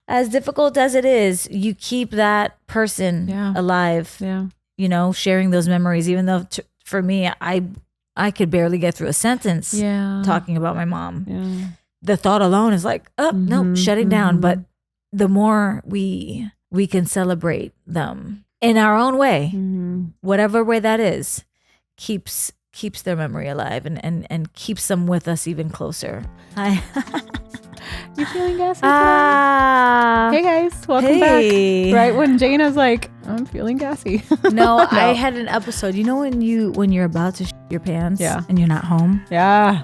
as difficult as it is, you keep that person alive. Yeah. You know, sharing those memories, even though for me, I could barely get through a sentence talking about my mom. Yeah. The thought alone is like, oh, no, shutting down. But the more we can celebrate them in our own way, whatever way that is, keeps their memory alive and keeps them with us even closer. Hi. You feeling gassy? Hey guys, welcome back. Right when Jaina's like, I'm feeling gassy. No, I had an episode. You know when you're about to your pants and you're not home? Yeah.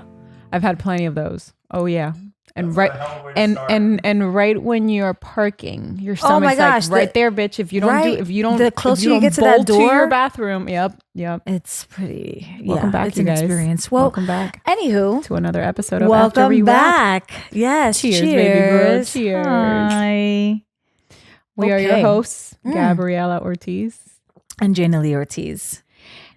I've had plenty of those. Oh yeah. And right and right when you're parking, your stomach's like right there, bitch. If you don't the closer you get to that door, to your bathroom. Yep. It's pretty. Welcome back, it's you an guys. Experience. Well, welcome back. Anywho, to another episode of welcome After Rewrap. back. Yes. Cheers, baby girl. Cheers. Hi. We are your hosts, Gabriella Ortiz and Jaina and Ortiz.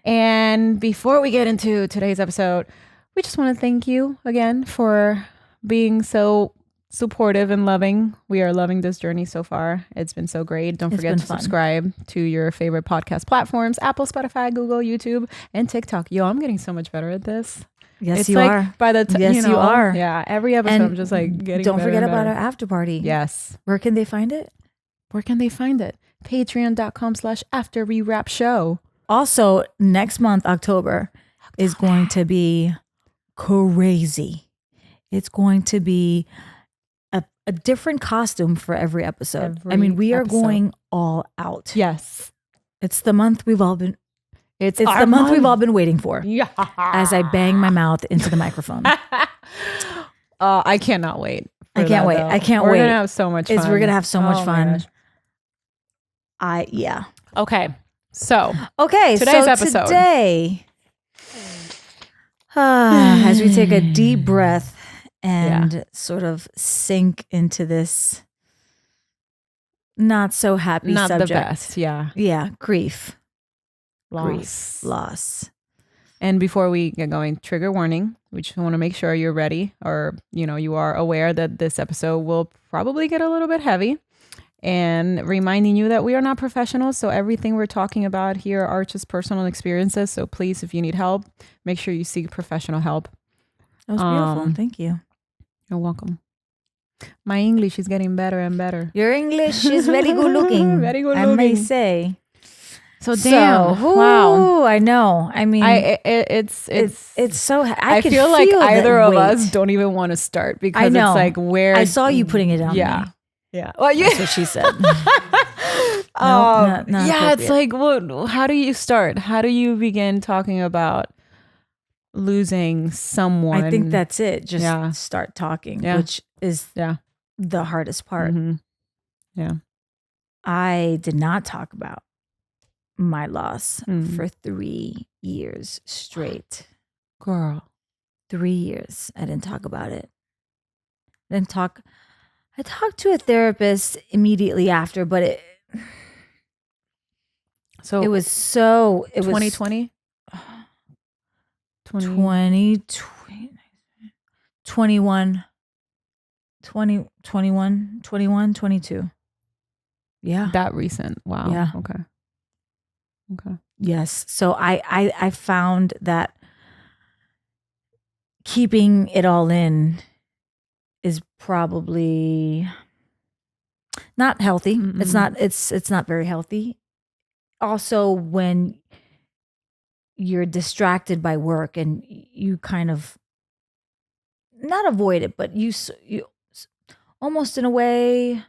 And before we get into today's episode, we just want to thank you again for being so supportive and loving. We are loving this journey so far. It's been so great. Don't forget to subscribe to your favorite podcast platforms: Apple, Spotify, Google, YouTube, and TikTok. Yo, I'm getting so much better at this. Yes, it's you like are. By the time, yes, you are. Yeah, every episode and I'm just like getting. Don't forget and about our after party. Yes. Where can they find it? Where can they find it? Patreon.com/afterrewrapshow. Also, next month, October, is going to be crazy. It's going to be a different costume for every episode. We are going all out. Yes. It's the month we've all been It's the month we've all been waiting for. Yeah. As I bang my mouth into the microphone. I cannot wait. I can't wait. Though. I can't wait. We're gonna have so much fun. We're gonna have so much fun. Okay. So today's episode. Today, as we take a deep breath and sort of sink into this not so happy not subject. The best. Yeah. Grief. Loss. And before we get going, trigger warning. We just want to make sure you're ready, or you are aware that this episode will probably get a little bit heavy. And reminding you that we are not professionals, so everything we're talking about here are just personal experiences. So please, if you need help, make sure you seek professional help. That was beautiful. Thank you. You're welcome. My English is getting better and better. Your English is very good looking. Very good looking. I may say. So damn. Wow. I know. I mean, it's so. I feel like either of us don't even want to start because it's like where I saw you putting it on. Yeah. Me. Yeah. Well, that's what she said. Not it's like, how do you start? How do you begin talking about losing someone? I think that's it. Just start talking, which is the hardest part. Mm-hmm. Yeah. I did not talk about my loss for 3 years straight. Girl. 3 years. I didn't talk about it. I talked to a therapist immediately after, but it was 2020? 2020, 21, 22. Yeah. That recent. Wow. Yeah. Okay. Yes. So I found that keeping it all in is probably not healthy. Mm-mm. It's not very healthy. Also, when you're distracted by work and you kind of not avoid it, but you almost in a way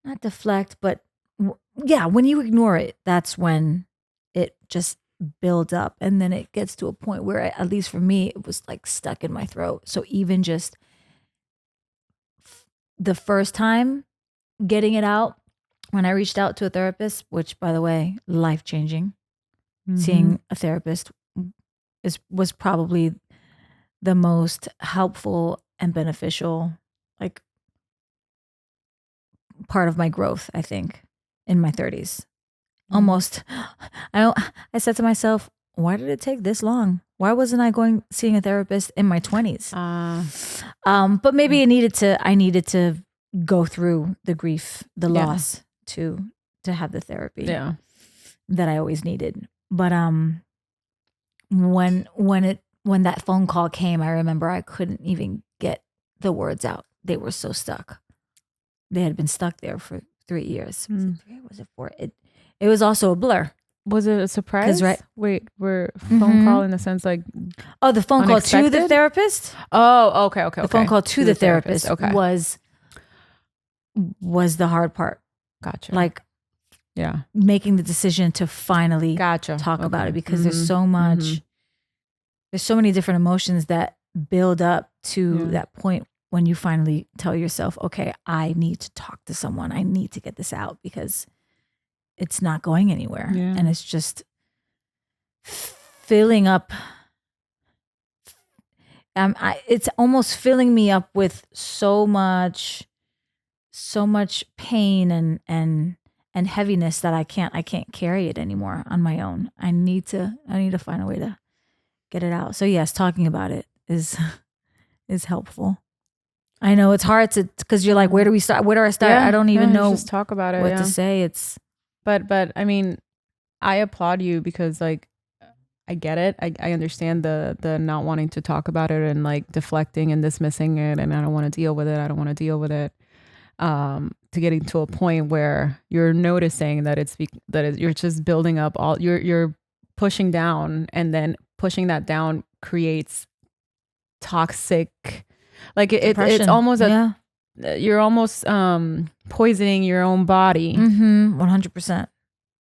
not deflect, but when you ignore it, that's when it just builds up, and then it gets to a point where, at least for me, it was like stuck in my throat. So even just the first time getting it out, when I reached out to a therapist, which, by the way, life-changing, seeing a therapist was probably the most helpful and beneficial, like, part of my growth, I think, in my 30s. Almost, I said to myself, why did it take this long? Why wasn't I seeing a therapist in my 20s? But maybe I needed to go through the grief, the loss to have the therapy that I always needed. But when that phone call came, I remember I couldn't even get the words out. They were so stuck. They had been stuck there for 3 years. Was it 3 or was it 4? It was also a blur. Was it a surprise? Right. Wait, we're phone call in the sense like the phone unexpected? call to the therapist? Oh, okay. The phone call to the therapist was the hard part. Gotcha. Like making the decision to finally talk about it, because there's so much there's so many different emotions that build up to that point when you finally tell yourself, okay, I need to talk to someone. I need to get this out because it's not going anywhere. And it's just filling up. It's almost filling me up with so much pain and heaviness that I can't carry it anymore on my own. I need to find a way to get it out. So yes, talking about it is helpful. I know it's hard because you're like, where do we start? Where do I start? I don't even know. Just talk about it. What to say. But I mean, I applaud you because like I get it. I understand the not wanting to talk about it and like deflecting and dismissing it, and I don't want to deal with it. I don't want to deal with it. To getting to a point where you're noticing that you're just building up all you're pushing down, and then pushing that down creates toxic. Like it's almost you're almost poisoning your own body. 100%.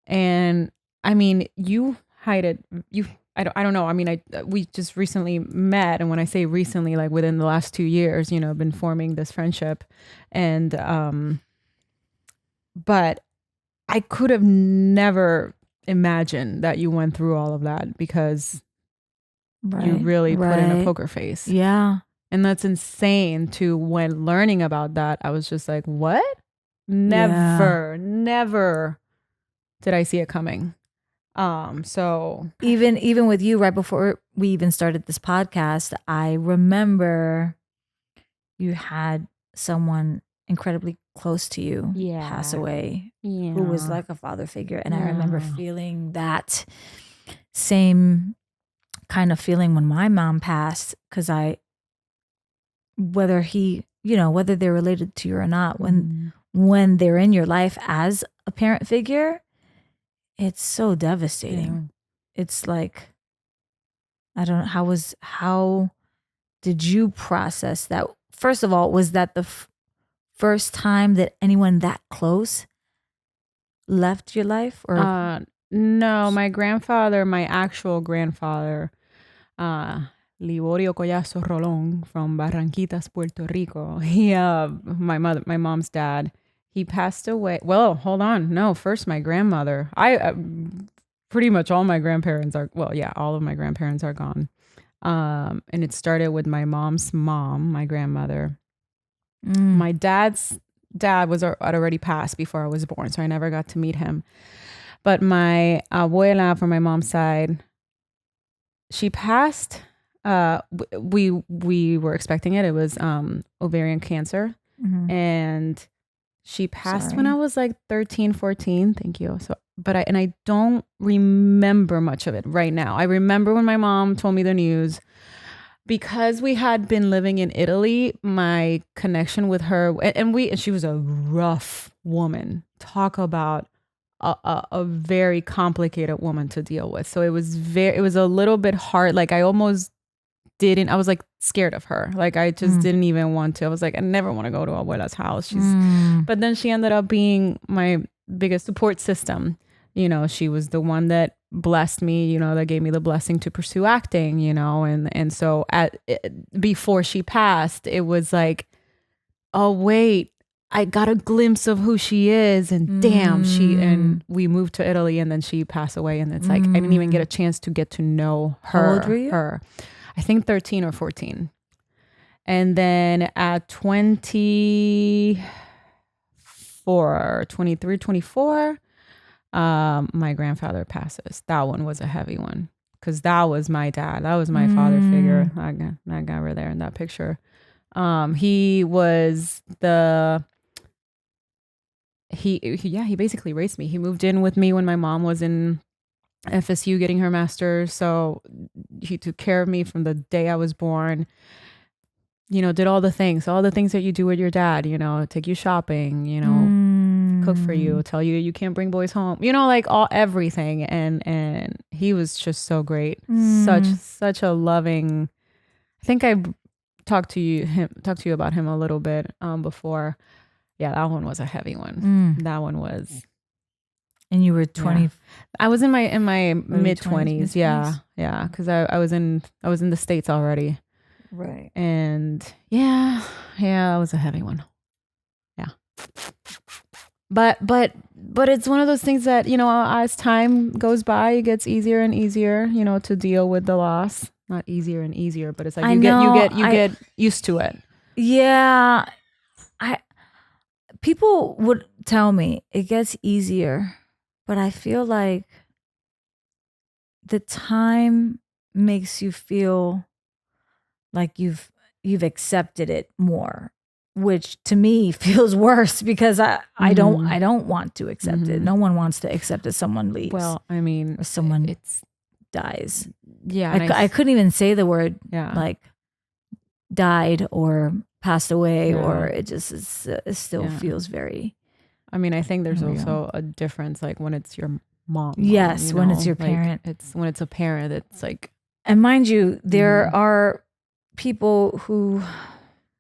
And I mean, you hide it. I don't know. I mean, we just recently met, and when I say recently, like within the last 2 years, been forming this friendship, and but I could have never imagined that you went through all of that, because you really put in a poker face. Yeah. And that's insane. When learning about that, I was just like, what? Never did I see it coming. So even with you, right before we even started this podcast, I remember you had someone incredibly close to you pass away, who was like a father figure. And I remember feeling that same kind of feeling when my mom passed, because whether they're related to you or not, when they're in your life as a parent figure, it's so devastating. It's like, I don't know, how did you process that? First of all, was that the first time that anyone that close left your life? Or no, my actual grandfather, Liborio Collazo Rolón from Barranquitas, Puerto Rico. He, my mom's dad, he passed away. Well, hold on. No, first my grandmother. Pretty much all my grandparents are, all of my grandparents are gone. And it started with my mom's mom, my grandmother. My dad's dad had already passed before I was born, so I never got to meet him. But my abuela from my mom's side, she passed. We were expecting it. It was ovarian cancer, and she passed when I was like 13, 14. Thank you. So, I don't remember much of it right now. I remember when my mom told me the news, because we had been living in Italy. My connection with her, and she was a rough woman. Talk about a very complicated woman to deal with. So it was a little bit hard. Like I almost I was like scared of her. Like I just didn't even want to. I was like, I never want to go to abuela's house. But then she ended up being my biggest support system. She was the one that blessed me, that gave me the blessing to pursue acting, and so before she passed, it was like, oh wait, I got a glimpse of who she is, and damn, and we moved to Italy, and then she passed away, and it's like I didn't even get a chance to get to know her. How old were you? I think 13 or 14. And then at 23, 24, my grandfather passes. That one was a heavy one, because that was my dad. That was my father figure. That guy right there in that picture. He was the he basically raised me. He moved in with me when my mom was in FSU getting her master's. So he took care of me from the day I was born. Did all the things that you do with your dad, take you shopping, cook for you, tell you can't bring boys home, like everything. And he was just so great. Such a loving, I think I talked to you about him a little bit before. Yeah, that one was a heavy one. That one was. And you were 20. Yeah. I was in my mid 20s. Yeah. Because I was in the States already. Right. And yeah, that was a heavy one. Yeah. But it's one of those things that, as time goes by, it gets easier and easier, to deal with the loss. Not easier and easier, but it's like you get used to it. Yeah. People would tell me it gets easier, but I feel like the time makes you feel like you've accepted it more, which to me feels worse because I don't want to accept it. No one wants to accept that someone leaves. Well, I mean, or someone dies. Yeah, I couldn't even say the word like died or passed away, or it just is, it still feels very. I mean, I think there's also a difference, like when it's your mom. Yes, when it's your parent. It's when it's a parent. It's like, and mind you, there are people who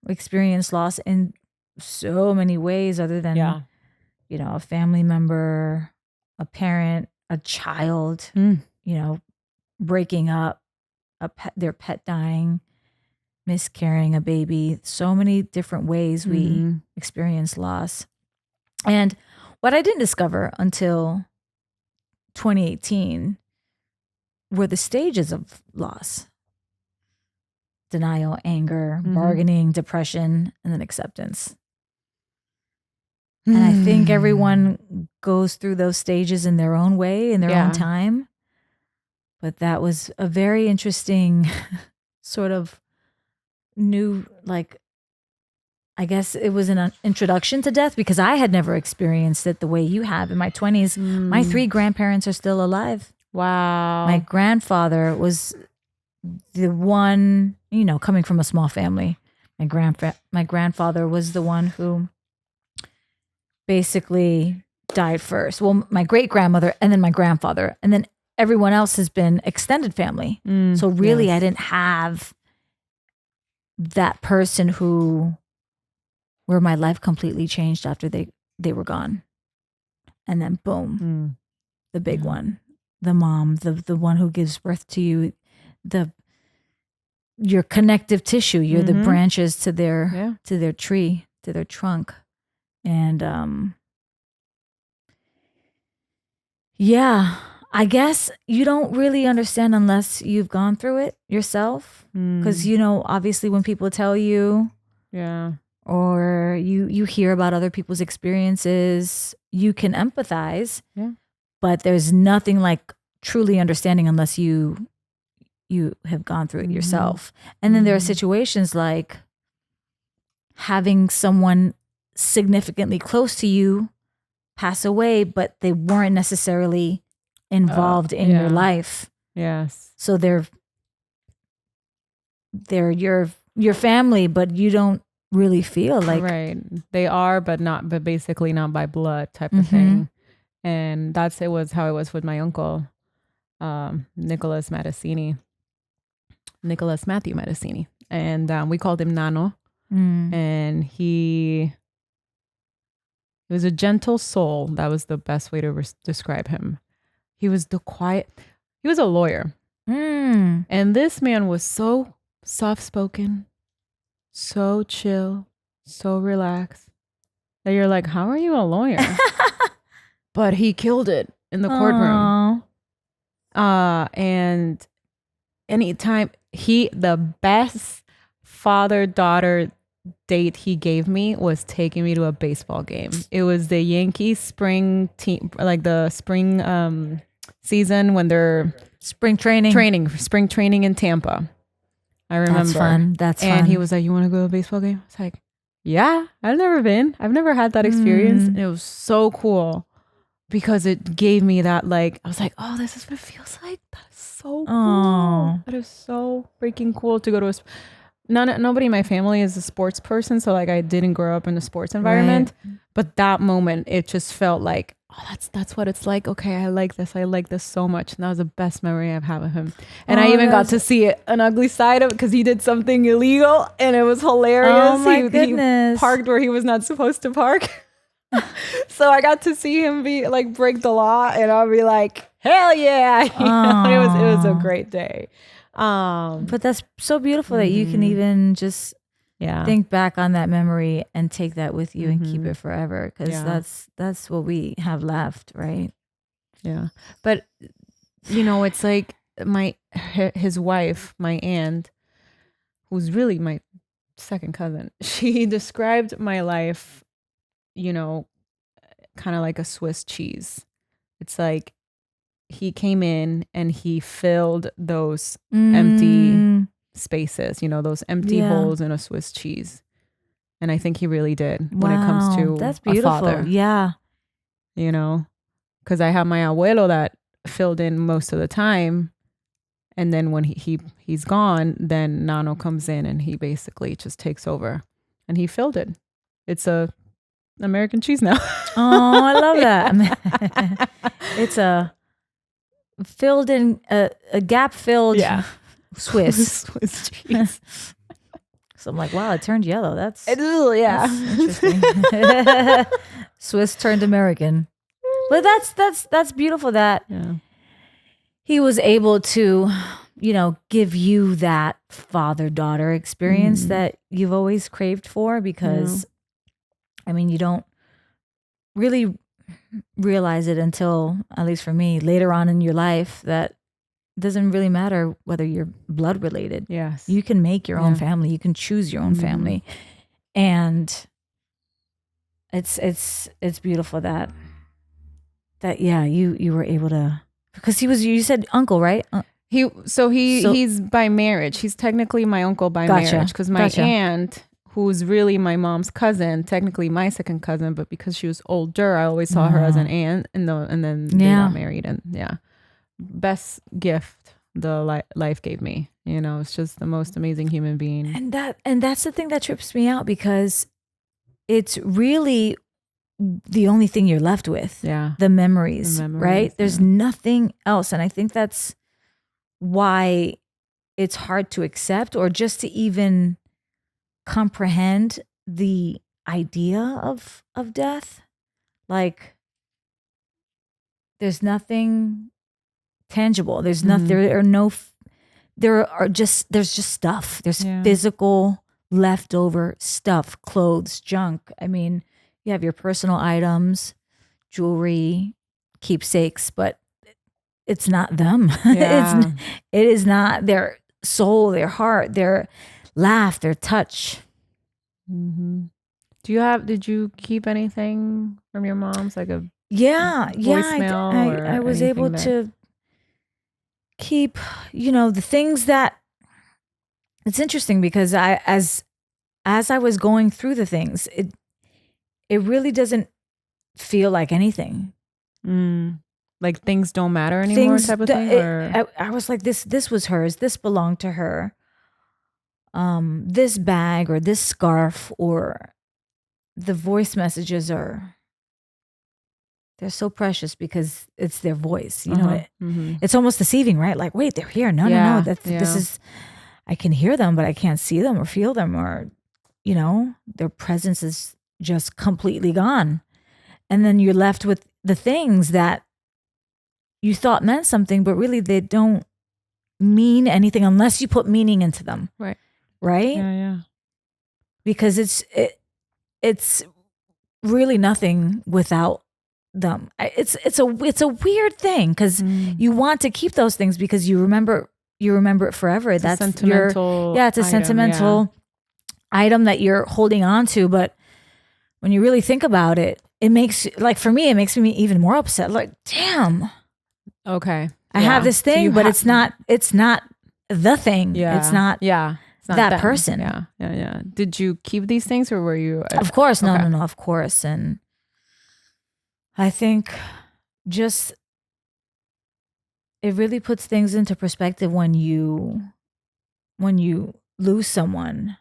experience loss in so many ways other than a family member, a parent, a child, breaking up, their pet dying, miscarrying a baby. So many different ways we experience loss. And what I didn't discover until 2018 were the stages of loss: denial, anger, bargaining, depression, and then acceptance. And I think everyone goes through those stages in their own way, in their own time. But that was a very interesting sort of new, like, I guess it was an introduction to death because I had never experienced it the way you have. In my 20s, my 3 grandparents are still alive. Wow. My grandfather was the one, coming from a small family. My grandfather was the one who basically died first. Well, my great grandmother and then my grandfather, and then everyone else has been extended family. So really, I didn't have that person where my life completely changed after they were gone. And then boom, the big one, the mom, the one who gives birth to you, your connective tissue, you're the branches to their tree, to their trunk. And I guess you don't really understand unless you've gone through it yourself. Because, obviously when people tell you, or you hear about other people's experiences, you can empathize. But there's nothing like truly understanding unless you have gone through it yourself. And then there are situations like having someone significantly close to you pass away, but they weren't necessarily involved in your life. Yes. So they're your family, but you don't really feel like they are, but basically not by blood type of thing. And how it was with my uncle, Nicholas Matthew Matticini, and we called him Nano. And he was a gentle soul. That was the best way to describe him. He was he was a lawyer. And this man was so soft-spoken, so chill, so relaxed, that you're like, how are you a lawyer? But he killed it in the courtroom. And anytime the best father-daughter date he gave me was taking me to a baseball game. It was the Yankees spring team, like the spring season when they're spring training in Tampa. I remember. That's fun. And he was like, you want to go to a baseball game? I was like, Yeah, I've never had that experience. And it was so cool because it gave me that, like, I was like, oh, this is what it feels like. That is so cool. That is so freaking cool to go to nobody in my family is a sports person. So like I didn't grow up in a sports environment, but that moment, it just felt like, oh, that's what it's like. Okay, I like this so much. And that was the best memory I've had of him. And I even got to see an ugly side of it because he did something illegal and it was hilarious. Oh my goodness. He parked where he was not supposed to park. So I got to see him be like break the law, and I'll be like, hell yeah. It was a great day. But that's so beautiful that you can even just think back on that memory and take that with you and keep it forever, because that's what we have left, right? Yeah. But it's like his wife, my aunt, who's really my second cousin, she described my life, kind of like a Swiss cheese. It's like he came in and he filled those empty spaces, those empty holes in a Swiss cheese. And I think he really did when it comes to that's beautiful. A father. Yeah. Because I have my abuelo that filled in most of the time. And then when he's gone, then Nano comes in and he basically just takes over. And he filled it. It's a American cheese now. Oh, I love that. It's a filled in, a gap filled Swiss cheese. So I'm like, wow, it turned yellow. That's interesting. Swiss turned American. But that's beautiful that he was able to, give you that father-daughter experience that you've always craved for, because you don't really realize it until, at least for me, later on in your life, that it doesn't really matter whether you're blood related. Yes. You can make your own family. You can choose your own family. And it's beautiful that you were able to, because you said uncle, right? He's by marriage. He's technically my uncle by marriage, because my aunt, who's really my mom's cousin, technically my second cousin, but because she was older, I always saw her as an aunt, and then they got married, and best gift the life gave me. It's just the most amazing human being. And that's the thing that trips me out, because it's really the only thing you're left with. Yeah. The memories, right? There's nothing else. And I think that's why it's hard to accept, or just to even comprehend the idea of death. Like, there's nothing tangible. There's nothing, there's just stuff. There's physical leftover stuff, clothes, junk. You have your personal items, jewelry, keepsakes, but it's not them. Yeah. It is not their soul, their heart, their laugh, their touch. Mm-hmm. Did you keep anything from your mom's, like a voicemail? I was able to keep, the things that, it's interesting, because as I was going through the things, it really doesn't feel like anything. Like things don't matter anymore, type of thing? I was like, this was hers. This belonged to her. This bag or this scarf or the voice messages they're so precious because it's their voice. It's almost deceiving, right? Like, wait, they're here. No. This is, I can hear them, but I can't see them or feel them, or, their presence is just completely gone. And then you're left with the things that you thought meant something, but really they don't mean anything unless you put meaning into them. Right. Right? Yeah. Because it's really nothing without them. It's a weird thing, because you want to keep those things because you remember it forever. It's That's a sentimental it's a sentimental item that you're holding on to. But when you really think about it, it makes me even more upset. Like, damn. Okay. I have this thing, but it's not the thing. Yeah. It's not not that them. person. Yeah. Did you keep these things or were you? Of course. No, of course. And I think just it really puts things into perspective when you lose someone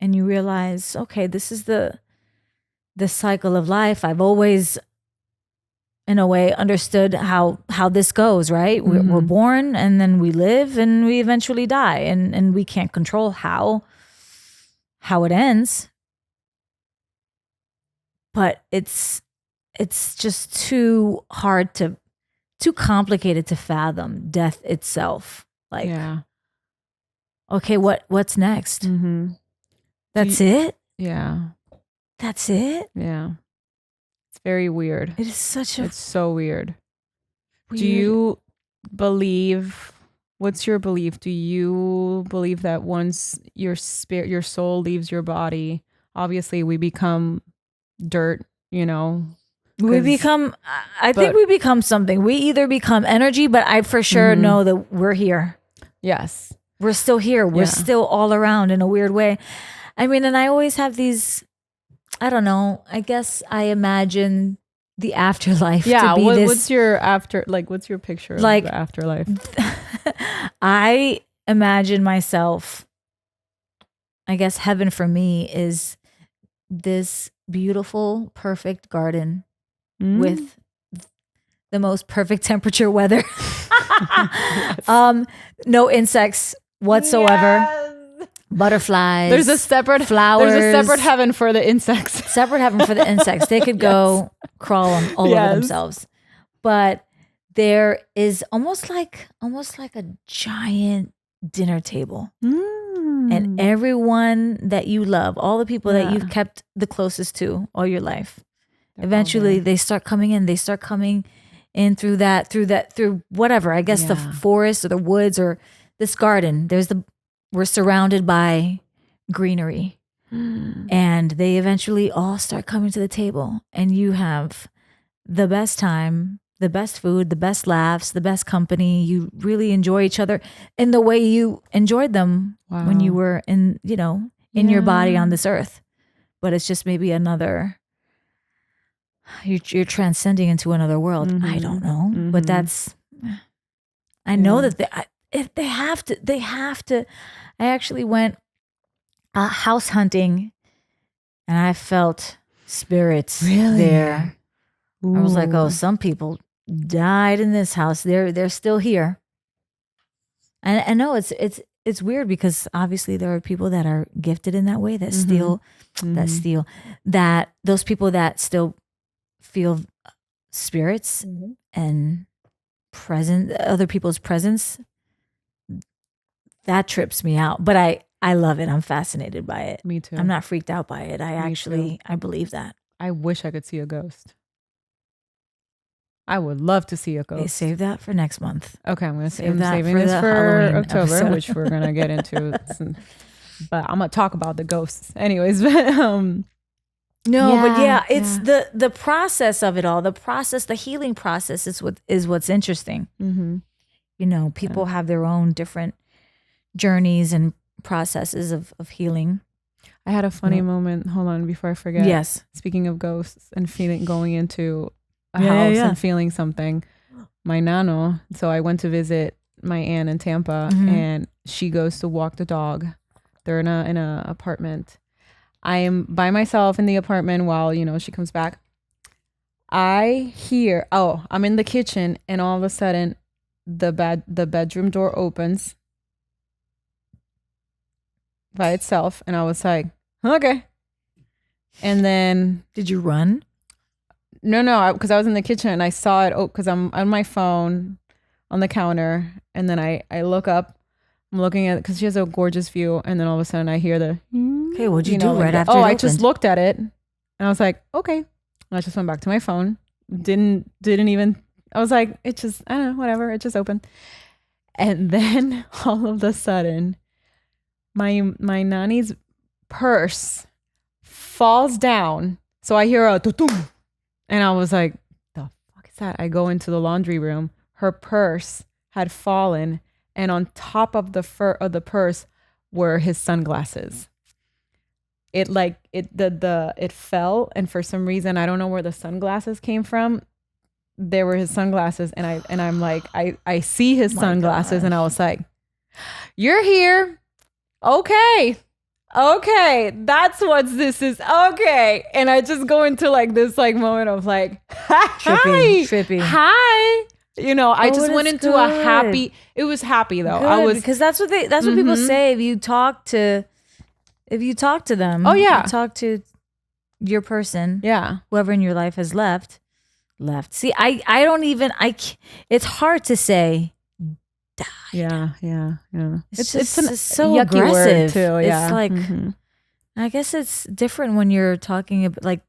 and you realize, okay, this is the cycle of life. I've always, in a way, understood how this goes, right? We're born and then we live and we eventually die, and we can't control how it ends. But it's just too complicated to fathom death itself. Like, okay, what's next? That's it? Yeah. That's it? Yeah. It's very weird. It is it's so weird. Do you believe, what's your belief? Do you believe that once your soul leaves your body, obviously we become dirt, you know? We become, I think we become something. We either become energy, but I for sure know that we're here. Yes. We're still here. We're still all around in a weird way. I mean, and I always have these, I don't know, I guess I imagine the afterlife to be this. What's your what's your picture of the afterlife? I imagine myself, I guess heaven for me is this beautiful, perfect garden with the most perfect temperature weather. No insects whatsoever. Yes. Butterflies. There's a separate flowers. There's a separate heaven for the insects. Separate heaven for the insects. They could go crawl all over themselves. But there is almost like a giant dinner table. And everyone that you love, all the people that you've kept the closest to all your life, eventually they start coming in. They start coming in through whatever, I guess the forest or the woods or this garden. We're surrounded by greenery. And they eventually all start coming to the table, and you have the best time, the best food, the best laughs, the best company. You really enjoy each other in the way you enjoyed them when you were in your body on this earth. But it's just maybe another, you're transcending into another world. I don't know, but that's, I know that they have to. I actually went house hunting, and I felt spirits there. Ooh. I was like, oh, some people died in this house. They're still here. And I know it's weird because obviously there are people that are gifted in that way that that those people that still feel spirits and other people's presence. That trips me out, but I love it. I'm fascinated by it. Me too. I'm not freaked out by it. I believe that. I wish I could see a ghost. I would love to see a ghost. Hey, save that for next month. Okay, I'm saving this for October, episode. Which we're gonna get into. But I'm gonna talk about the ghosts, anyways. But it's the process of it all. The healing process is what's interesting. People have their own different journeys and processes of healing. I had a funny moment. Hold on, before I forget. Yes. Speaking of ghosts and going into a house and feeling something. My nano. So I went to visit my aunt in Tampa, and she goes to walk the dog. They're in a apartment. I am by myself in the apartment while she comes back. I hear. I'm in the kitchen, and all of a sudden, the bedroom door opens by itself, and I was like, okay. And then, did you run? No, because I was in the kitchen and I saw it. Because I'm on my phone on the counter, and then I look up. I'm looking at it because she has a gorgeous view, and then all of a sudden I hear the. Okay, what'd you do right after? I just looked at it, and I was like, okay. And I just went back to my phone. Didn't even. I was like, it just, I don't know, whatever. It just opened, and then all of a sudden, my nanny's purse falls down. So I hear a tutum, and I was like, the fuck is that? I go into the laundry room. Her purse had fallen, and on top of the purse were his sunglasses. It fell, and for some reason I don't know where the sunglasses came from. They were his sunglasses, and I'm like, I see his sunglasses, gosh. and I was like, "You're here, okay, that's what this is, okay." And I just go into like this like moment of like, trippy. Hi. You know, I just went into a good. happy. It was happy though. Good, I was, because that's what people say if you talk to them. Oh, yeah. you talk to your person. yeah. Whoever in your life has left. See, I don't even. It's hard to say. Yeah. It's so yucky aggressive word too. Yeah. It's like, I guess it's different when you're talking about like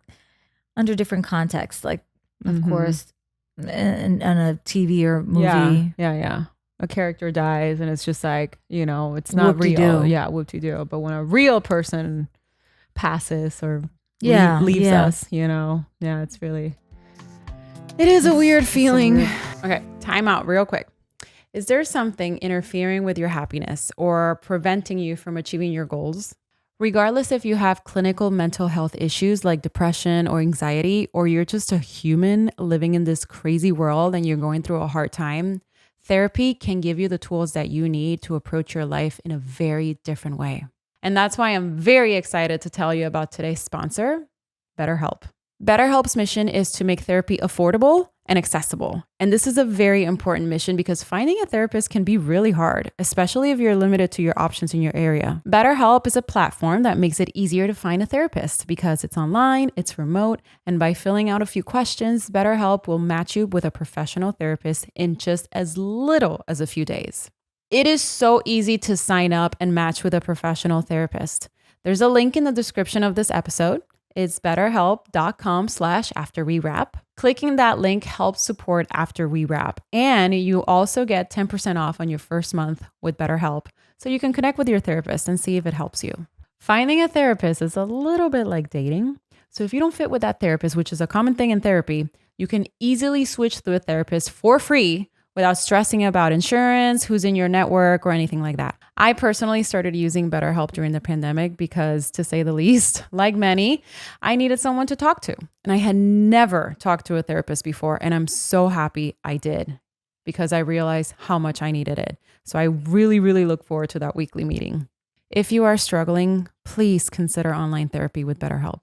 under different contexts, like of course in a TV or movie. Yeah. A character dies and it's just like, you know, it's not real. Whoop-de-doo. Yeah, whoop-de-doo. But when a real person passes or leaves us, you know, it's really, it is a weird feeling. Okay, time out real quick. Is there something interfering with your happiness or preventing you from achieving your goals? Regardless if you have clinical mental health issues like depression or anxiety, or you're just a human living in this crazy world and you're going through a hard time, therapy can give you the tools that you need to approach your life in a very different way. And that's why I'm very excited to tell you about today's sponsor, BetterHelp. BetterHelp's mission is to make therapy affordable and accessible. And this is a very important mission because finding a therapist can be really hard, especially if you're limited to your options in your area. BetterHelp is a platform that makes it easier to find a therapist because it's online, it's remote, and by filling out a few questions, BetterHelp will match you with a professional therapist in just as little as a few days. It is so easy to sign up and match with a professional therapist. There's a link in the description of this episode. It's betterhelp.com/afterwewrap. Clicking that link helps support After We Wrap. And you also get 10% off on your first month with BetterHelp, so you can connect with your therapist and see if it helps you. Finding a therapist is a little bit like dating. So if you don't fit with that therapist, which is a common thing in therapy, you can easily switch to a therapist for free without stressing about insurance, who's in your network, or anything like that. I personally started using BetterHelp during the pandemic because, to say the least, like many, I needed someone to talk to. And I had never talked to a therapist before, and I'm so happy I did because I realized how much I needed it. So I really, really look forward to that weekly meeting. If you are struggling, please consider online therapy with BetterHelp.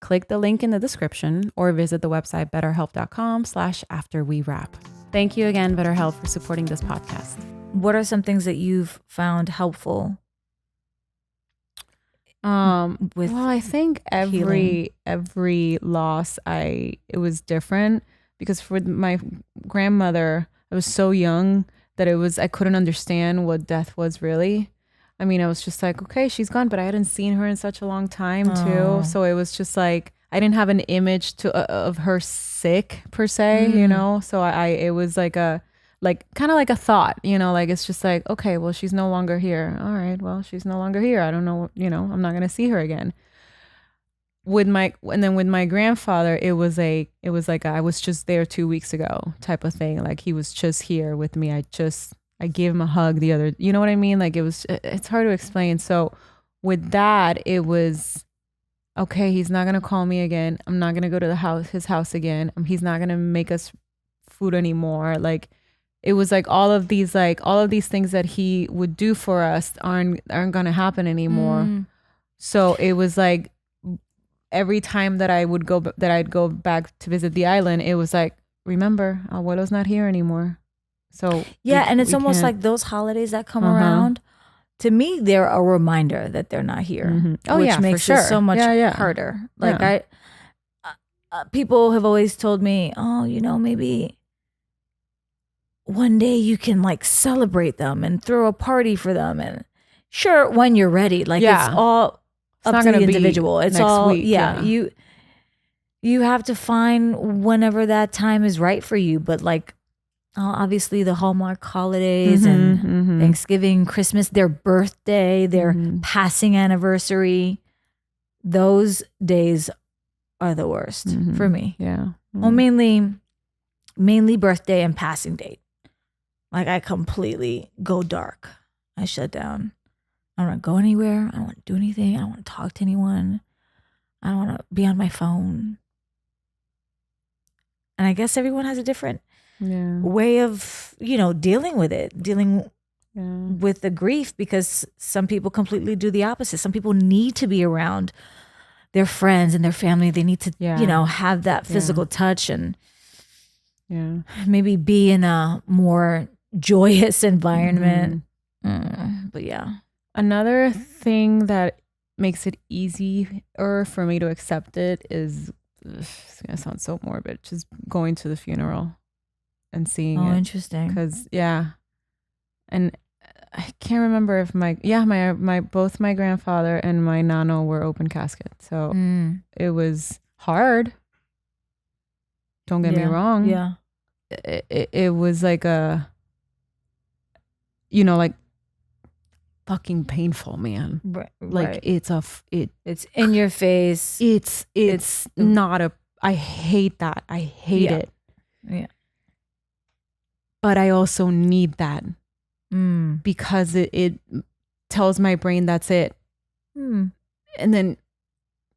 Click the link in the description or visit the website betterhelp.com/afterwewrap. Thank you again, BetterHelp, for supporting this podcast. What are some things that you've found helpful? Well, I think every loss, it was different because for my grandmother, I was so young that I couldn't understand what death was really. I mean, I was just like, okay, she's gone, but I hadn't seen her in such a long time too. So it was just like, I didn't have an image of her sick per se, you know? So it was like kind of like a thought, you know, like, it's just like, okay, well, she's no longer here. All right, well, she's no longer here. I don't know, you know, I'm not going to see her again. And then with my grandfather, it was like, I was just there 2 weeks ago type of thing. Like he was just here with me. I gave him a hug you know what I mean? Like it's hard to explain. So with that, it was, okay, he's not going to call me again. I'm not going to go to his house again. He's not going to make us food anymore. Like it was like all of these things that he would do for us aren't going to happen anymore. So it was like every time that I'd go back to visit the island, it was like, remember, Abuelo's not here anymore. So yeah, and it's almost like those holidays that come around. To me, they're a reminder that they're not here, which makes it so much harder. Like people have always told me, oh, you know, maybe one day you can like celebrate them and throw a party for them, and sure, when you're ready. Like it's all up to the individual. It's all week, you have to find whenever that time is right for you. But like, obviously the Hallmark holidays and Thanksgiving, Christmas, their birthday, their passing anniversary, those days are the worst for me. Yeah. Well, mainly birthday and passing date. Like I completely go dark. I shut down. I don't want to go anywhere. I don't want to do anything. I don't want to talk to anyone. I don't want to be on my phone. And I guess everyone has a different way of, dealing with it, dealing with the grief, because some people completely do the opposite. Some people need to be around their friends and their family. They need to, have that physical touch and maybe be in a more joyous environment. But yeah. Another thing that makes it easier for me to accept it is, it's gonna sound so morbid, just going to the funeral and seeing it. Oh, interesting. Because and I can't remember if my both my grandfather and my nano were open casket, so it was hard. Don't get me wrong. Yeah, it was like like fucking painful, man. right. Like it's in your face. It's not a. I hate that. I hate it. Yeah. But I also need that because it tells my brain that's it. And then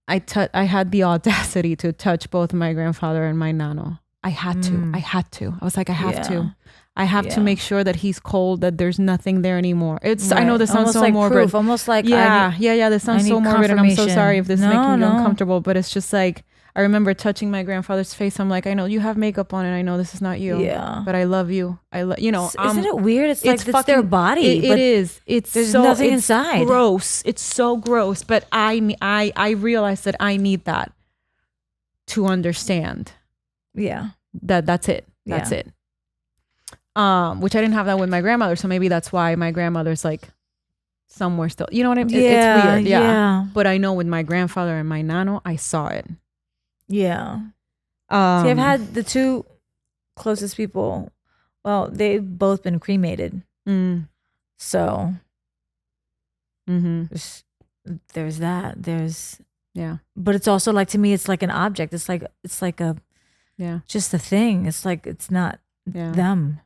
I had the audacity to touch both my grandfather and my nano. I had to. I was like, I have to. I have to make sure that he's cold, that there's nothing there anymore. It's I know this sounds so like morbid. Proof, almost like this sounds so morbid, and I'm so sorry if this is making you uncomfortable, but it's just like, I remember touching my grandfather's face. I'm like, I know you have makeup on and I know this is not you. Yeah. But I love you. Isn't it weird? It's like it's their body. It is. There's nothing inside. Gross. It's so gross. But I realized that I need that to understand. Yeah. That's it. That's it. Which I didn't have that with my grandmother. So maybe that's why my grandmother's like somewhere still. You know what I mean? Yeah, it's weird. Yeah. But I know with my grandfather and my nano, I saw it. Yeah. See, I've had the two closest people. Well, they've both been cremated. So there's that. But it's also like, to me, it's like an object. It's like a just a thing. It's like it's not them.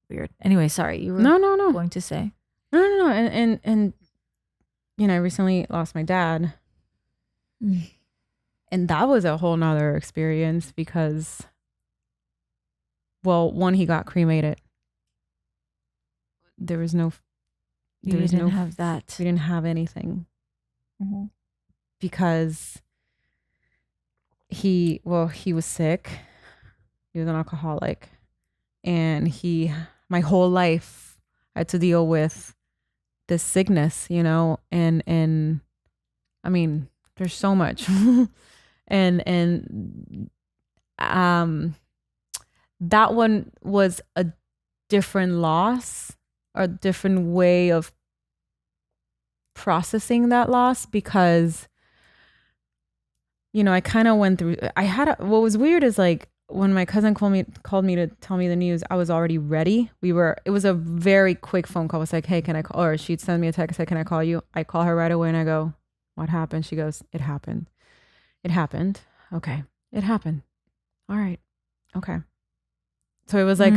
Weird. Anyway, sorry. You were going to say. No. And I recently lost my dad. And that was a whole nother experience because, well, one, he got cremated. There was no, You didn't have that. we didn't have anything because he was sick. He was an alcoholic, and my whole life I had to deal with this sickness, and I mean, there's so much. And that one was a different loss, a different way of processing that loss, because I kind of went through. What was weird is, like, when my cousin called me to tell me the news, I was already ready. It was a very quick phone call. It was like, hey, can I call? Or she'd send me a text, say, can I call you? I call her right away and I go, what happened? She goes, it happened. It happened. Okay. It happened. All right. Okay. So it was like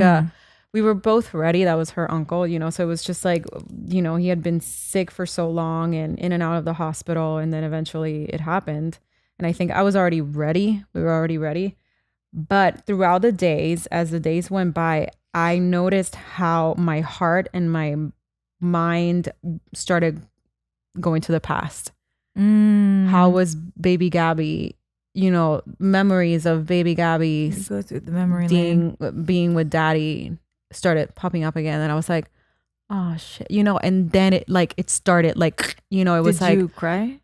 we were both ready. That was her uncle, so it was just like, he had been sick for so long and in and out of the hospital. And then eventually it happened. And I think I was already ready. We were already ready. But throughout the days, as the days went by, I noticed how my heart and my mind started going to the past. How was baby Gabby, memories of baby Gabby go through the memory being with daddy started popping up again. And I was like, oh shit, and then it started like, it was like. Did you cry?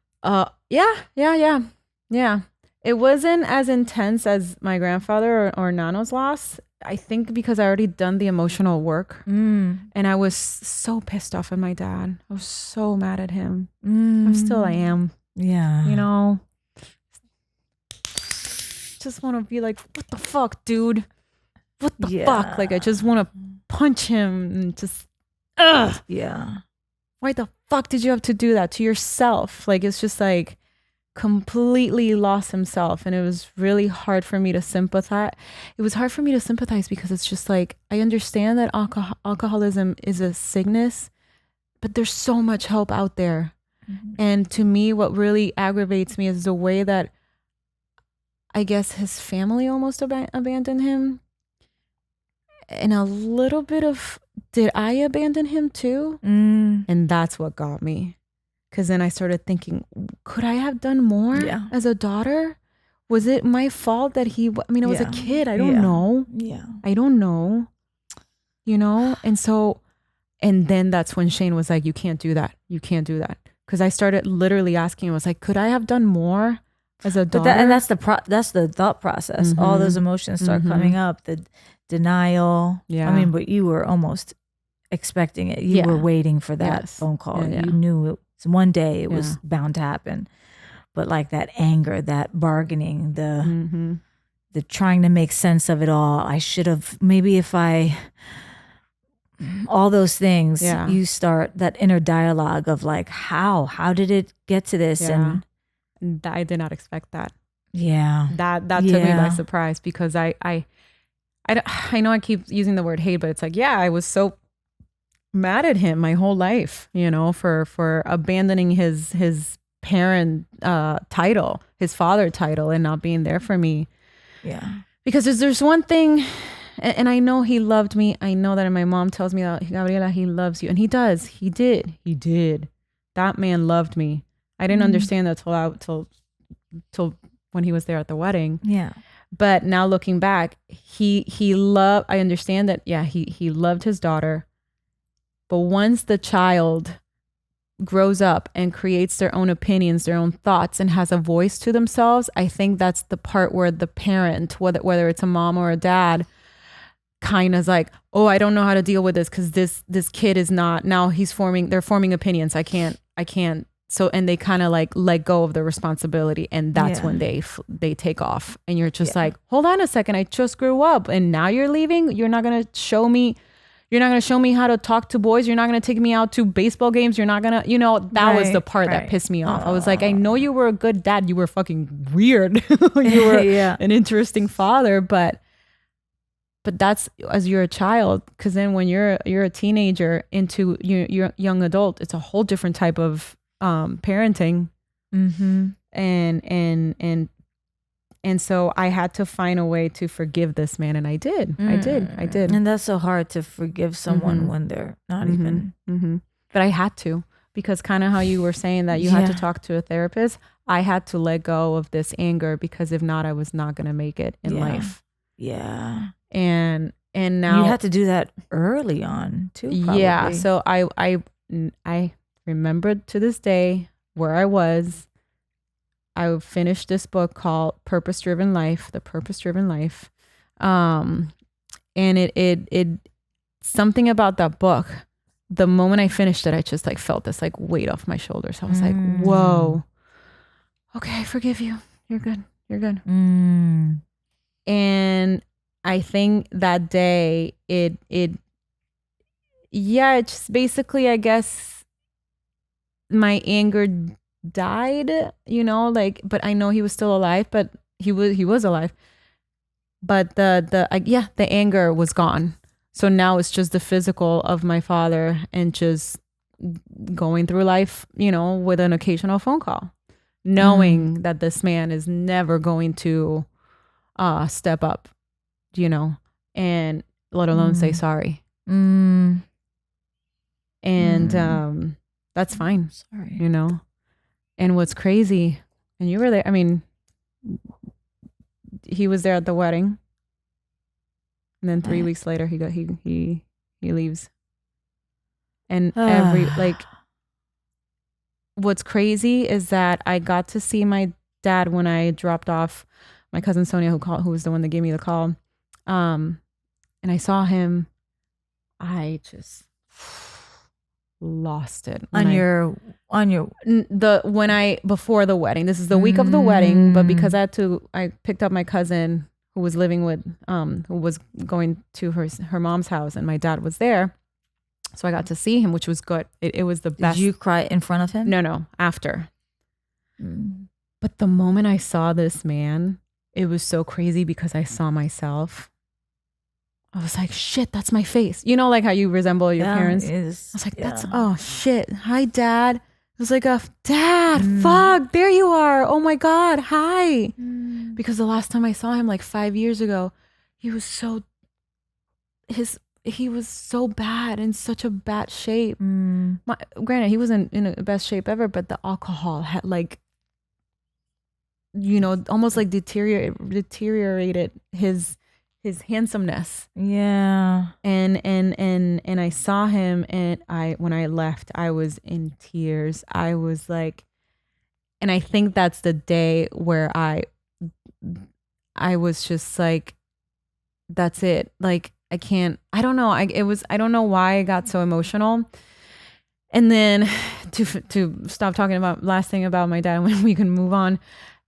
Yeah. It wasn't as intense as my grandfather or Nano's loss. I think because I already done the emotional work, and I was so pissed off at my dad. I was so mad at him. I am. Yeah. Just want to be like, what the fuck, dude? What the fuck? Like, I just want to punch him and just, Yeah. Why the fuck did you have to do that to yourself? Like, it's just like, completely lost himself, and it was really hard for me to sympathize. It was hard for me to sympathize because it's just like, I understand that alcoholism is a sickness, but there's so much help out there. And to me, what really aggravates me is the way that I guess his family almost abandoned him. And a little bit of, did I abandon him too? And that's what got me. Because then I started thinking, could I have done more as a daughter? Was it my fault that I was a kid. I don't know. Yeah. I don't know. You know? And then that's when Shane was like, you can't do that. You can't do that. Because I started literally asking him, I was like, could I have done more as a daughter? And that's the thought process. All those emotions start coming up. The denial. Yeah. I mean, but you were almost expecting it. You were waiting for that phone call. Yeah. You knew one day it was bound to happen. But like that anger, that bargaining, the trying to make sense of it all. I should have, maybe if I, all those things, you start that inner dialogue of like, how did it get to this? And I did not expect that. Yeah. That took me by surprise, because I know I keep using the word hate, but it's like, I was so mad at him my whole life, you know, for abandoning his parent title, his father title, and not being there for me. Yeah. Because there's one thing, and I know he loved me. I know that my mom tells me that, Gabriella, he loves you. And he does. He did. That man loved me. I didn't understand that till when he was there at the wedding. Yeah. But now looking back, I understand that, he loved his daughter. But once the child grows up and creates their own opinions, their own thoughts, and has a voice to themselves, I think that's the part where the parent, whether it's a mom or a dad, kind of is like, oh, I don't know how to deal with this because this kid is not, now they're forming opinions. I can't. So, and they kind of like let go of the responsibility, and that's when they take off, and you're just like, hold on a second, I just grew up, and now you're leaving. You're not gonna show me how to talk to boys. You're not gonna take me out to baseball games. You're not gonna, that was the part that pissed me off. I was like, I know you were a good dad. You were fucking weird. You were an interesting father, but that's as you're a child, because then when you're a teenager into you're young adult, it's a whole different type of parenting. And so I had to find a way to forgive this man, and I did. I did. And that's so hard to forgive someone when they're not even. But I had to, because kind of how you were saying that you had to talk to a therapist. I had to let go of this anger, because if not, I was not going to make it in life. Yeah. And now you had to do that early on too. Probably. Yeah. So I remembered to this day where I was. I finished this book called The Purpose Driven Life. And it something about that book, the moment I finished it, I just like felt this like weight off my shoulders. I was like, whoa, okay, I forgive you. You're good. And I think that day it just basically, I guess my anger died, but I know he was still alive, but he was alive. But the anger was gone. So now it's just the physical of my father and just going through life, with an occasional phone call, knowing that this man is never going to step up, and let alone say sorry. And that's fine. Sorry. And what's crazy, and you were there, I mean, he was there at the wedding, and then 3 weeks later he leaves. And what's crazy is that I got to see my dad when I dropped off my cousin Sonia, who was the one that gave me the call. And I saw him. I just lost it before the wedding. This is the week of the wedding, but because I picked up my cousin who was living with who was going to her mom's house, and my dad was there, so I got to see him, which was good. It was the best. Did you cry in front of him? No, after. But the moment I saw this man, it was so crazy, because I saw myself. I was like, shit, that's my face. You know, like how you resemble your parents. I was was like, that's, oh shit. Hi, Dad. It was like, Dad, fuck, there you are. Oh my God, hi. Because the last time I saw him, like 5 years ago, he was so bad, in such a bad shape. Granted, he wasn't in the best shape ever, but the alcohol had like, you know, almost like deteriorated his handsomeness. Yeah. And I saw him, and when I left, I was in tears. I was like, and I think that's the day where I was just like, that's it. Like, I don't know. I don't know why I got so emotional. And then to stop talking about last thing about my dad, when we can move on.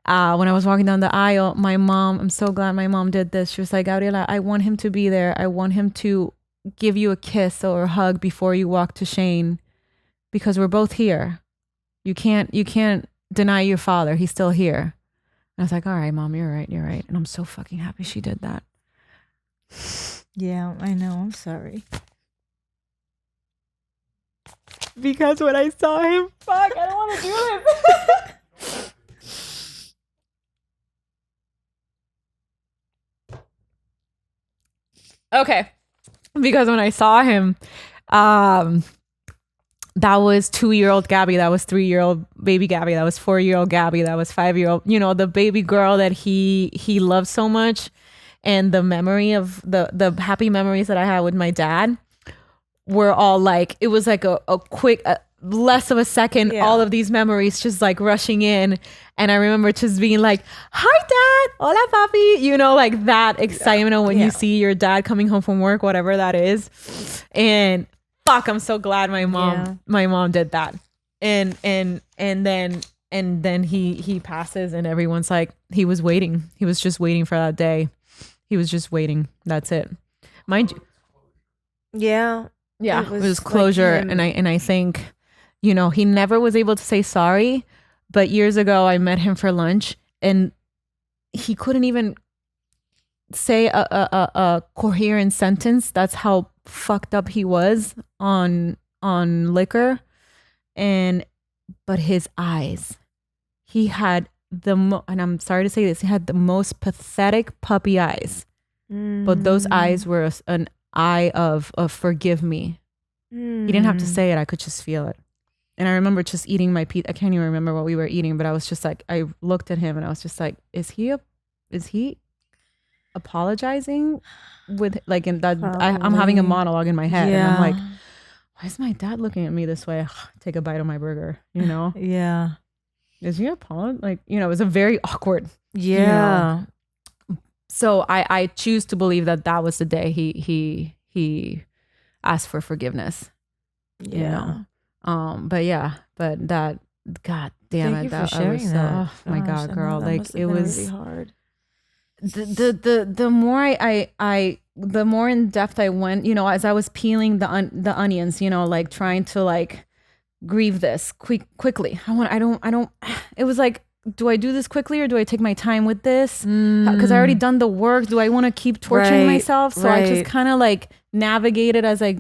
When I was walking down the aisle, my mom, I'm so glad my mom did this. She was like, Gabriella, I want him to be there. I want him to give you a kiss or a hug before you walk to Shane, because we're both here. You can't deny your father. He's still here. And I was like, all right, Mom, you're right. And I'm so fucking happy she did that. Yeah, I know. I'm sorry. Because when I saw him, fuck, I don't want to do this. Okay. Because when I saw him, that was 2-year-old Gabby, that was 3-year-old baby Gabby, that was 4-year-old Gabby, that was 5-year-old, you know, the baby girl that he loved so much. And the memory of the happy memories that I had with my dad were all like, it was like a quick, less of a second, all of these memories just like rushing in. And I remember just being like, hi Dad, hola papi, you know, like that excitement of when you see your dad coming home from work, whatever that is. And fuck, I'm so glad my mom did that. And then he passes, and everyone's like, he was waiting. He was just waiting for that day. He was just waiting. That's it. Mind you. Yeah. Yeah. It was closure. Like, and I think, you know, he never was able to say sorry, but years ago I met him for lunch, and he couldn't even say a coherent sentence. That's how fucked up he was on liquor. But his eyes, he had and I'm sorry to say this, he had the most pathetic puppy eyes. But those eyes were an eye of forgive me. He didn't have to say it. I could just feel it. And I remember just eating my pizza. I can't even remember what we were eating, but I was just like, I looked at him and I was just like, is he apologizing with like in that? I'm having a monologue in my head, and I'm like, why is my dad looking at me this way? Take a bite of my burger, you know? Yeah. Is he apologizing? Like, you know, it was a very awkward. Yeah. You know? So I choose to believe that was the day he asked for forgiveness. Yeah. You know? But that, God damn Thank it. you That for sharing was so, that. oh my God, girl. Like it was really hard. The more the more in depth I went, you know, as I was peeling the onions, you know, like trying to like grieve this quickly. It was like, do I do this quickly or do I take my time with this? Because I already done the work. Do I want to keep torturing myself? So I just kind of like navigated as I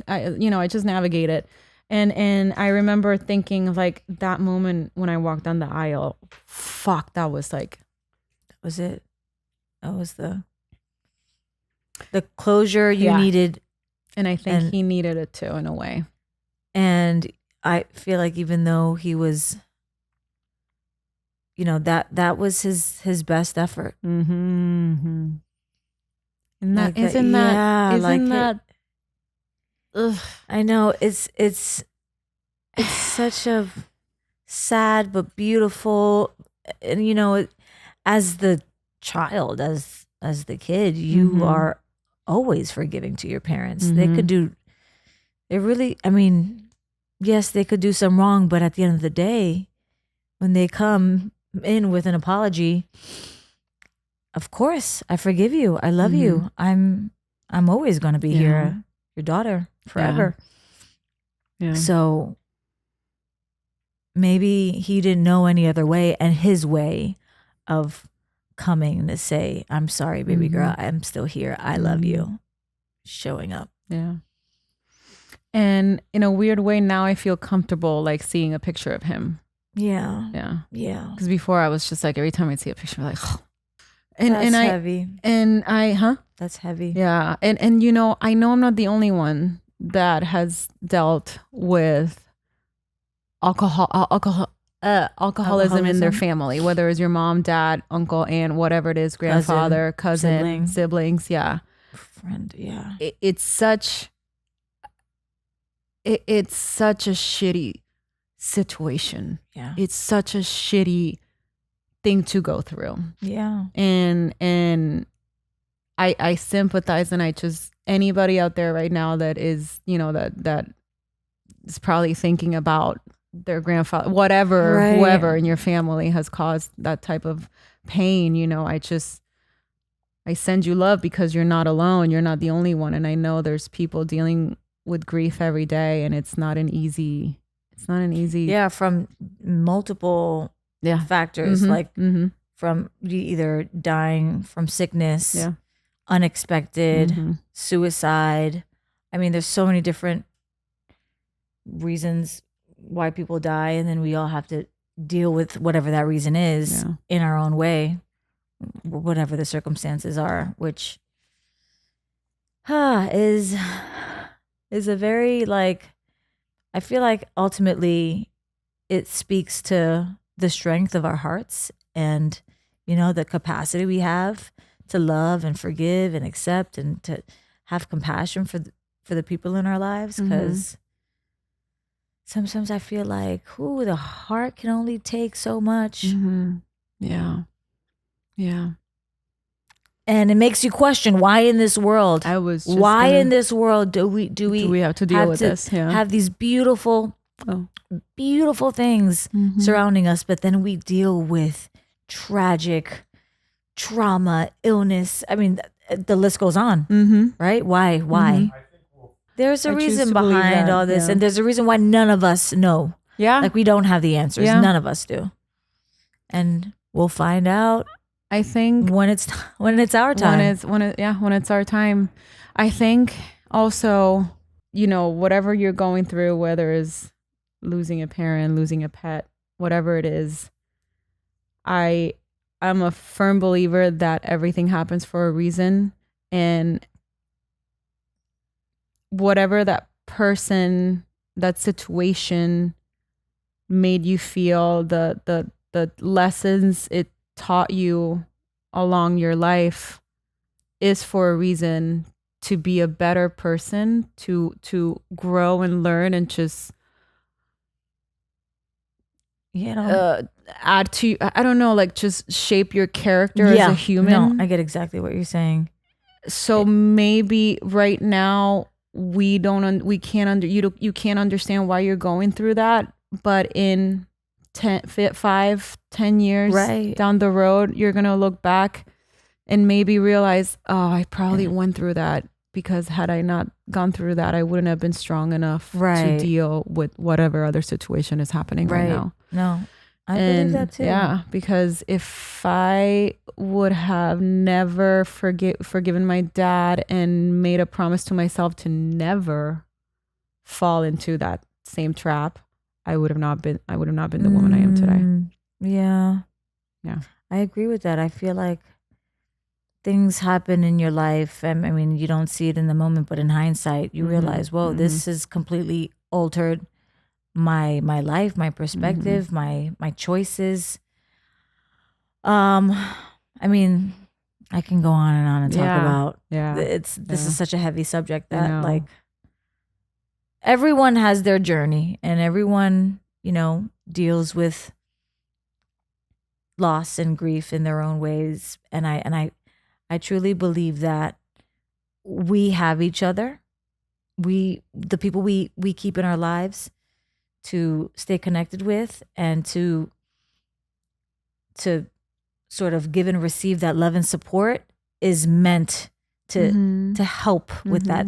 just navigated. And I remember thinking of like that moment when I walked down the aisle, fuck, that was like. That was it. That was the closure you needed. And I think he needed it too, in a way. And I feel like even though he was, you know, that was his best effort. Mm-hmm. And that like isn't that ugh. I know it's such a sad but beautiful, and you know, as the child, as the kid, you are always forgiving to your parents. They really, I mean, yes, they could do some wrong, but at the end of the day, when they come in with an apology, of course, I forgive you. I love you. I'm always going to be here, your daughter, forever. Yeah. So maybe he didn't know any other way, and his way of coming to say, I'm sorry, baby girl, I'm still here. I love you. showing up. Yeah. And in a weird way, now I feel comfortable like seeing a picture of him. Yeah. Yeah. Yeah. Because before I was just like, every time I'd see a picture, I'm like, oh. That's heavy. That's heavy. Yeah. And you know, I know I'm not the only one that has dealt with alcoholism in their family, whether it's your mom, dad, uncle, aunt, whatever it is, grandfather, cousin, siblings. Yeah. Friend. Yeah. It's such a shitty situation. Yeah. It's such a shitty thing to go through. Yeah. And I sympathize, and I just, anybody out there right now that is, you know, that is probably thinking about their grandfather, whatever, right. whoever in your family has caused that type of pain, you know, I send you love, because you're not alone. You're not the only one. And I know there's people dealing with grief every day, and it's not an easy. Yeah. From multiple factors, like from either dying from sickness, unexpected, suicide. I mean, there's so many different reasons why people die, and then we all have to deal with whatever that reason is in our own way, whatever the circumstances are, which is a very, like, I feel like ultimately it speaks to the strength of our hearts and, you know, the capacity we have to love and forgive and accept and to have compassion for the people in our lives, because sometimes I feel like, the heart can only take so much. Yeah. Yeah. And it makes you question, why in this world? In this world do we have to deal with this? Have these beautiful things surrounding us, but then we deal with tragic trauma, illness. I mean, the list goes on, right? Why? There's a reason behind all this, and there's a reason why none of us know. Yeah. Like, we don't have the answers. Yeah. None of us do. And we'll find out, I think, when it's our time. When it's our time. I think also, you know, whatever you're going through, whether it's losing a parent, losing a pet, whatever it is, I'm a firm believer that everything happens for a reason, and whatever that person, that situation made you feel, the lessons it taught you along your life is for a reason, to be a better person, to grow and learn, and just, you know, add to, I don't know, like, just shape your character as a human. No, I get exactly what you're saying. So maybe right now you can't understand why you're going through that, but in 5-10 years down the road, you're gonna look back and maybe realize, I probably went through that, because had I not gone through that, I wouldn't have been strong enough to deal with whatever other situation is happening right now. No, I believe that too. Yeah, because if I would have never forgiven my dad and made a promise to myself to never fall into that same trap, I would have not been the woman I am today. Yeah. Yeah. I agree with that. I feel like things happen in your life. I mean, you don't see it in the moment, but in hindsight, you realize, whoa, this has completely altered my life, my perspective, my choices. I mean, I can go on and talk about. Yeah. This is such a heavy subject that, like, everyone has their journey, and everyone, you know, deals with loss and grief in their own ways. And I truly believe that we have each other. The people we keep in our lives to stay connected with, and to sort of give and receive that love and support, is meant to help with that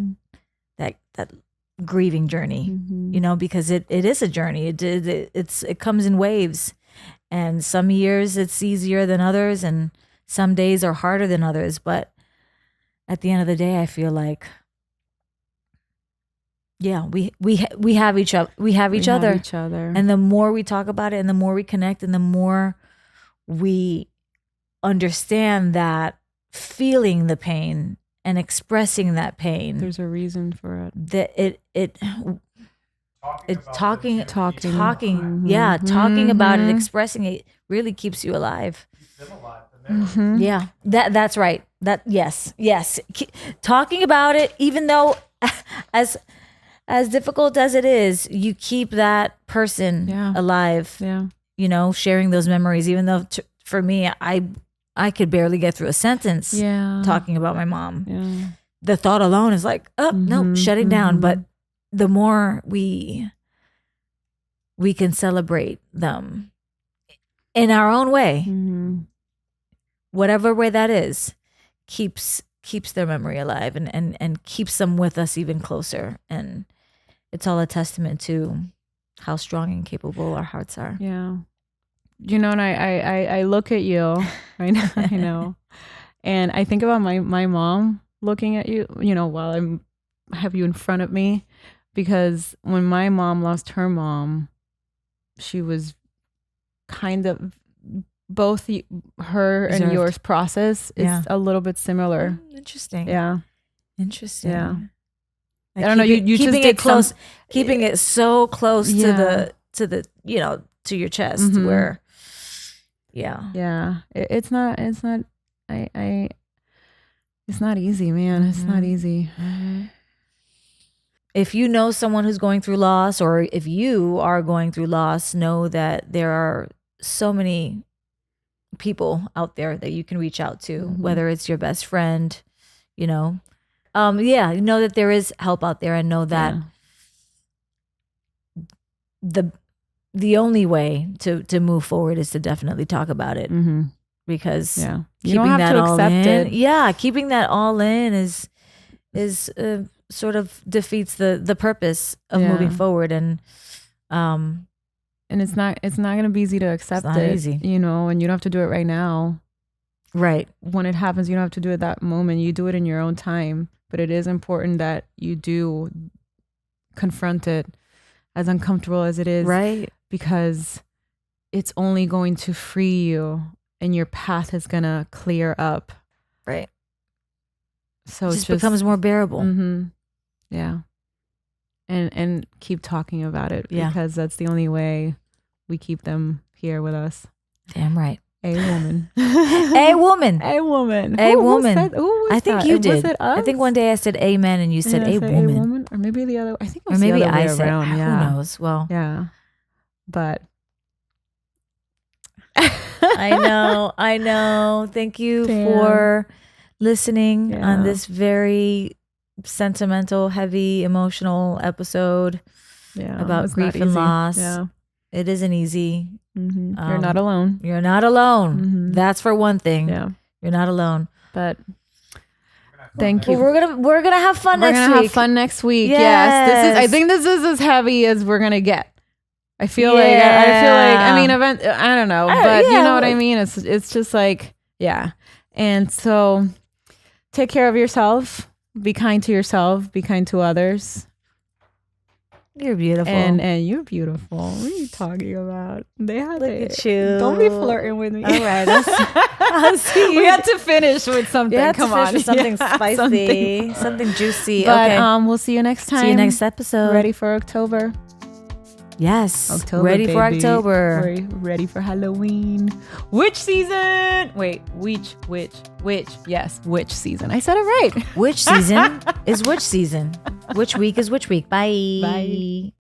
grieving journey, you know, because it is a journey. It comes in waves, and some years it's easier than others, and some days are harder than others. But at the end of the day, I feel like Yeah, we have each other. We have each other. And the more we talk about it and the more we connect and the more we understand that feeling the pain and expressing that pain, there's a reason for it. That talking about it, expressing it really keeps you alive. Yeah, that's right. Yes. Talking about it, even though as difficult as it is, you keep that person alive. Yeah. You know, sharing those memories, even though for me, I could barely get through a sentence talking about my mom. Yeah. The thought alone is like, no, shutting down. But the more we can celebrate them in our own way, whatever way that is, keeps their memory alive and keeps them with us even closer. And it's all a testament to how strong and capable our hearts are. Yeah. You know, and I look at you right now, I know, and I think about my mom looking at you, you know, while I have you in front of me, because when my mom lost her mom, she was kind of both her and yours process is a little bit similar. Interesting. Yeah. Interesting. Yeah. Like I don't know. You keeping just it close, keeping it so close to the you know, to your chest where. Yeah. It's not it's not easy, man. It's not easy. If you know someone who's going through loss, or if you are going through loss, know that there are so many people out there that you can reach out to, whether it's your best friend, you know. Know that there is help out there, and know that the only way to move forward is to definitely talk about it, because you don't have to accept it. Yeah, keeping that all in is sort of defeats the purpose of moving forward, and it's not going to be easy to accept it. Easy. You know, and you don't have to do it right now. Right. When it happens, you don't have to do it that moment. You do it in your own time, but it is important that you do confront it, as uncomfortable as it is. Right. Because it's only going to free you and your path is going to clear up. Right. So it just becomes more bearable. Yeah. And keep talking about it, because that's the only way we keep them here with us. Damn right. A woman. A woman. A woman. A woman. Who I think that? you did. Was it us? I think one day I said amen and you said a woman. Or maybe the other. I think it was or maybe the other I way said around. who knows. Well, yeah. But I know. Thank you for listening on this very sentimental, heavy, emotional episode about grief and loss. Yeah. It isn't easy. You're not alone. You're not alone. That's for one thing. Yeah. You're not alone. But thank you. Well, we're gonna have fun next week. We're gonna have fun next week. Yes. I think this is as heavy as we're gonna get. I feel like I mean, I don't know, but you know what I mean? It's just like, yeah. And so take care of yourself, be kind to yourself, be kind to others. You're beautiful. And you're beautiful. What are you talking about? Look at you. Don't be flirting with me. All right. I'll see you. We had to finish with something. Come on. With something spicy. Something juicy. But okay. We'll see you next time. See you next episode. Ready for October. Yes. October, ready baby. for October. We're ready for Halloween. Witch season. Wait, which? Yes, witch season. I said it right. Which season is which season? Which week is which week? Bye. Bye.